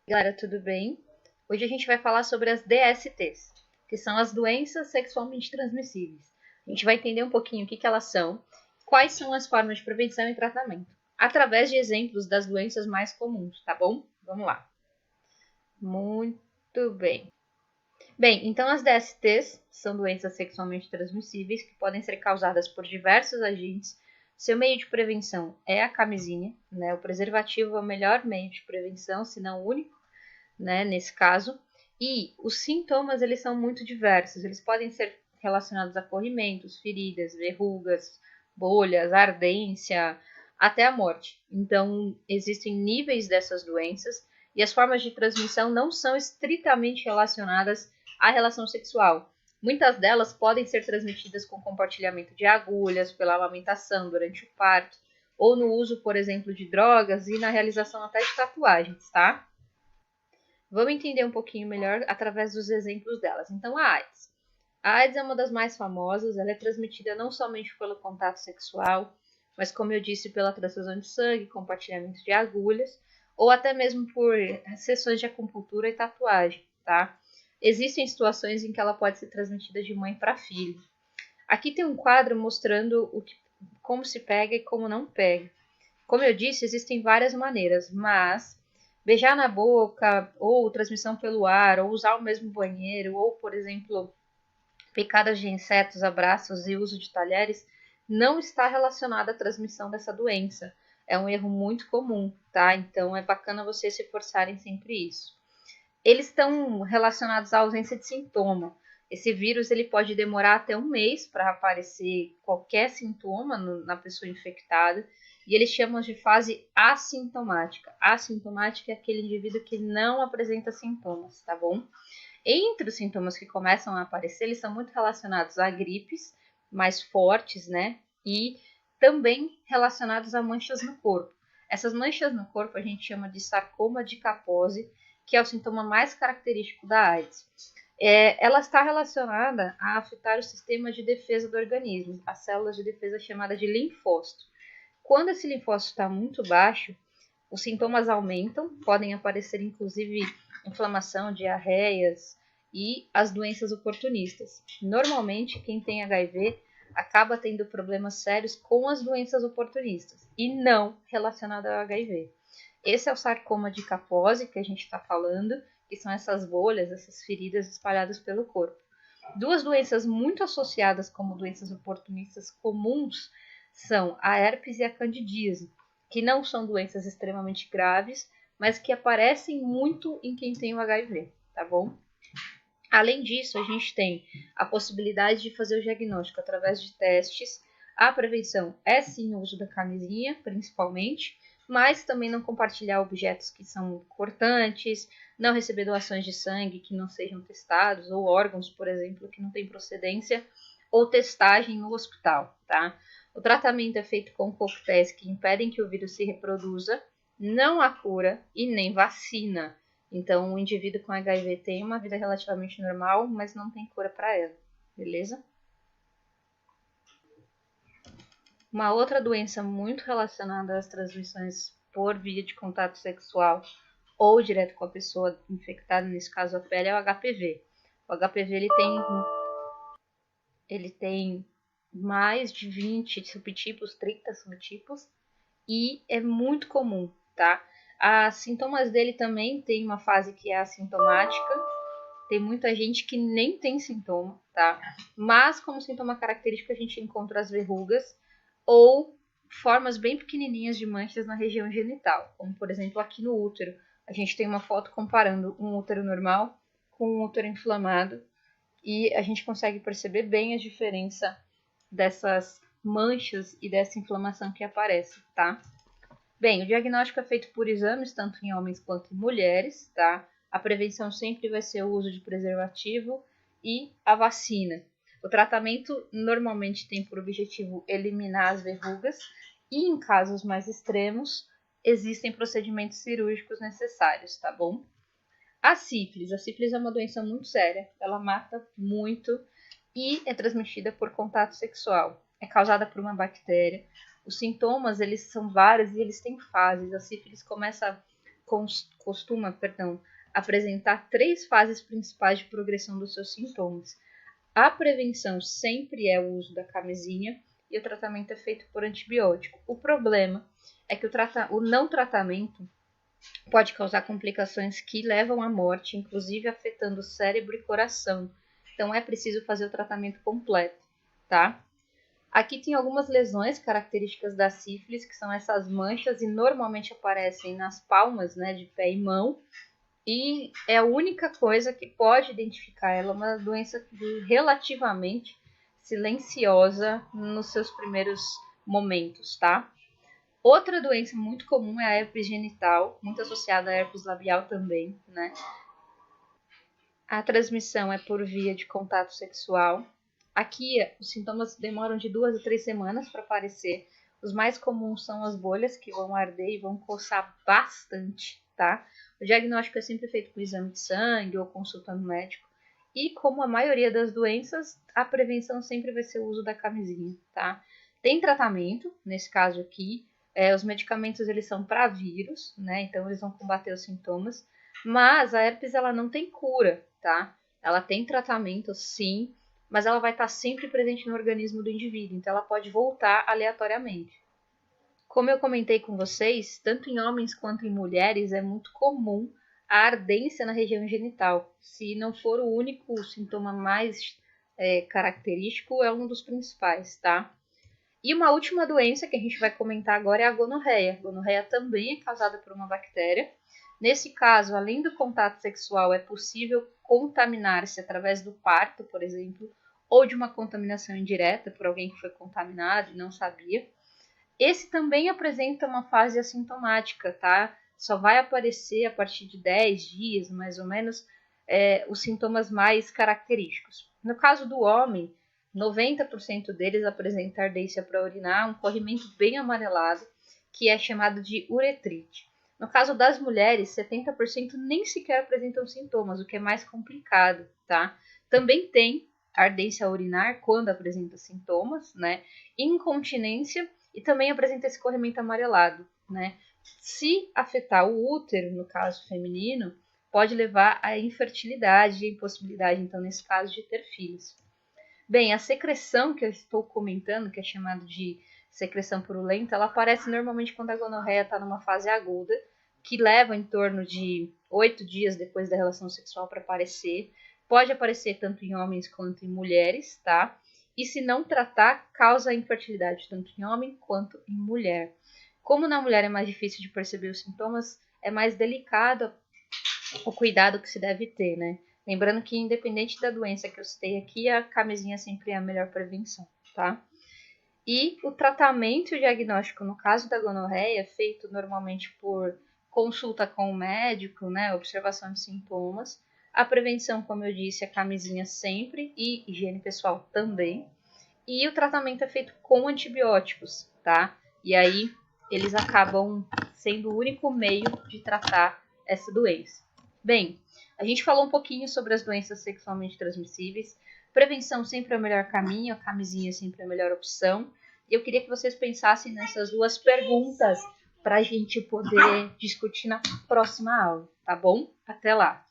Galera, tudo bem? Hoje a gente vai falar sobre as DSTs, que são as doenças sexualmente transmissíveis. A gente vai entender um pouquinho o que elas são, quais são as formas de prevenção e tratamento, através de exemplos das doenças mais comuns, tá bom? Vamos lá. Muito bem. Bem, então as DSTs são doenças sexualmente transmissíveis que podem ser causadas por diversos agentes. Seu meio de prevenção é a camisinha, né? O preservativo é o melhor meio de prevenção, se não o único, né, nesse caso. E os sintomas, eles são muito diversos. Eles podem ser relacionados a corrimentos, feridas, verrugas, bolhas, ardência, até a morte. Então, existem níveis dessas doenças e as formas de transmissão não são estritamente relacionadas à relação sexual. Muitas delas podem ser transmitidas com compartilhamento de agulhas, pela amamentação durante o parto, ou no uso, por exemplo, de drogas e na realização até de tatuagens, tá? Vamos entender um pouquinho melhor através dos exemplos delas. Então, a AIDS. A AIDS é uma das mais famosas, ela é transmitida não somente pelo contato sexual, mas, como eu disse, pela transfusão de sangue, compartilhamento de agulhas, ou até mesmo por sessões de acupuntura e tatuagem, tá? Existem situações em que ela pode ser transmitida de mãe para filho. Aqui tem um quadro mostrando como se pega e como não pega. Como eu disse, existem várias maneiras, mas beijar na boca, ou transmissão pelo ar, ou usar o mesmo banheiro, ou, por exemplo, picadas de insetos, abraços e uso de talheres, não está relacionado à transmissão dessa doença. É um erro muito comum, tá? Então é bacana vocês se forçarem sempre isso. Eles estão relacionados à ausência de sintoma. Esse vírus ele pode demorar até um mês para aparecer qualquer sintoma na pessoa infectada, e eles chamam de fase assintomática. Assintomática é aquele indivíduo que não apresenta sintomas, tá bom? Entre os sintomas que começam a aparecer, eles são muito relacionados a gripes mais fortes, né? E também relacionados a manchas no corpo. Essas manchas no corpo a gente chama de sarcoma de Kaposi, que é o sintoma mais característico da AIDS. Ela está relacionada a afetar o sistema de defesa do organismo, as células de defesa chamadas de linfócito. Quando esse linfócito está muito baixo, os sintomas aumentam, podem aparecer inclusive inflamação, diarreias e as doenças oportunistas. Normalmente, quem tem HIV acaba tendo problemas sérios com as doenças oportunistas e não relacionadas ao HIV. Esse é o sarcoma de Kaposi que a gente está falando, que são essas bolhas, essas feridas espalhadas pelo corpo. Duas doenças muito associadas como doenças oportunistas comuns são a herpes e a candidíase, que não são doenças extremamente graves, mas que aparecem muito em quem tem o HIV, tá bom? Além disso, a gente tem a possibilidade de fazer o diagnóstico através de testes. A prevenção é sim o uso da camisinha, principalmente, mas também não compartilhar objetos que são cortantes, não receber doações de sangue que não sejam testados, ou órgãos, por exemplo, que não têm procedência, ou testagem no hospital, tá? O tratamento é feito com coquetéis que impedem que o vírus se reproduza, não há cura e nem vacina. Então, o indivíduo com HIV tem uma vida relativamente normal, mas não tem cura para ela, beleza? Uma outra doença muito relacionada às transmissões por via de contato sexual ou direto com a pessoa infectada, nesse caso a pele, é o HPV. O HPV ele tem mais de 20 subtipos, 30 subtipos, e é muito comum, tá? Os sintomas dele também tem uma fase que é assintomática, tem muita gente que nem tem sintoma, tá? Mas como sintoma característico a gente encontra as verrugas ou formas bem pequenininhas de manchas na região genital, como por exemplo aqui no útero. A gente tem uma foto comparando um útero normal com um útero inflamado e a gente consegue perceber bem a diferença dessas manchas e dessa inflamação que aparece, tá? Bem, o diagnóstico é feito por exames, tanto em homens quanto em mulheres, tá? A prevenção sempre vai ser o uso de preservativo e a vacina. O tratamento normalmente tem por objetivo eliminar as verrugas e, em casos mais extremos, existem procedimentos cirúrgicos necessários, tá bom? A sífilis é uma doença muito séria, ela mata muito e é transmitida por contato sexual. É causada por uma bactéria. Os sintomas, eles são vários e eles têm fases. A sífilis começa costuma apresentar 3 fases principais de progressão dos seus sintomas. A prevenção sempre é o uso da camisinha e o tratamento é feito por antibiótico. O problema é que o não tratamento pode causar complicações que levam à morte, inclusive afetando o cérebro e coração. Então é preciso fazer o tratamento completo, tá? Aqui tem algumas lesões características da sífilis, que são essas manchas e normalmente aparecem nas palmas, né, de pé e mão. E é a única coisa que pode identificar ela, uma doença relativamente silenciosa nos seus primeiros momentos, tá? Outra doença muito comum é a herpes genital, muito associada à herpes labial também, né? A transmissão é por via de contato sexual. Aqui, os sintomas demoram de 2 a 3 semanas para aparecer. Os mais comuns são as bolhas, que vão arder e vão coçar bastante, tá? O diagnóstico é sempre feito com exame de sangue ou consultando médico. E como a maioria das doenças, a prevenção sempre vai ser o uso da camisinha, tá? Tem tratamento, nesse caso aqui. Os medicamentos, eles são para vírus, né? Então, eles vão combater os sintomas. Mas a herpes, ela não tem cura, tá? Ela tem tratamento, sim, mas ela vai estar sempre presente no organismo do indivíduo, então ela pode voltar aleatoriamente. Como eu comentei com vocês, tanto em homens quanto em mulheres é muito comum a ardência na região genital. Se não for o único sintoma mais característico, é um dos principais, tá? E uma última doença que a gente vai comentar agora é a gonorreia. A gonorreia também é causada por uma bactéria. Nesse caso, além do contato sexual, é possível contaminar-se através do parto, por exemplo, ou de uma contaminação indireta por alguém que foi contaminado e não sabia. Esse também apresenta uma fase assintomática, tá? Só vai aparecer a partir de 10 dias, mais ou menos, os sintomas mais característicos. No caso do homem, 90% deles apresentam ardência para urinar, um corrimento bem amarelado, que é chamado de uretrite. No caso das mulheres, 70% nem sequer apresentam sintomas, o que é mais complicado, tá? Também tem ardência urinar quando apresenta sintomas, né? Incontinência e também apresenta esse corrimento amarelado, né? Se afetar o útero, no caso feminino, pode levar à infertilidade e impossibilidade, então, nesse caso, de ter filhos. Bem, a secreção que eu estou comentando, que é chamada de secreção purulenta, ela aparece normalmente quando a gonorreia está numa fase aguda, que leva em torno de 8 dias depois da relação sexual para aparecer. Pode aparecer tanto em homens quanto em mulheres, tá? E se não tratar, causa infertilidade tanto em homem quanto em mulher. Como na mulher é mais difícil de perceber os sintomas, é mais delicado o cuidado que se deve ter, né? Lembrando que, independente da doença que eu citei aqui, a camisinha sempre é a melhor prevenção, tá? E o tratamento e o diagnóstico, no caso da gonorreia, é feito normalmente por consulta com o médico, né? Observação de sintomas. A prevenção, como eu disse, é camisinha sempre e higiene pessoal também. E o tratamento é feito com antibióticos, tá? E aí eles acabam sendo o único meio de tratar essa doença. Bem, a gente falou um pouquinho sobre as doenças sexualmente transmissíveis. Prevenção sempre é o melhor caminho, a camisinha sempre é a melhor opção. E eu queria que vocês pensassem nessas 2 perguntas para a gente poder discutir na próxima aula, tá bom? Até lá!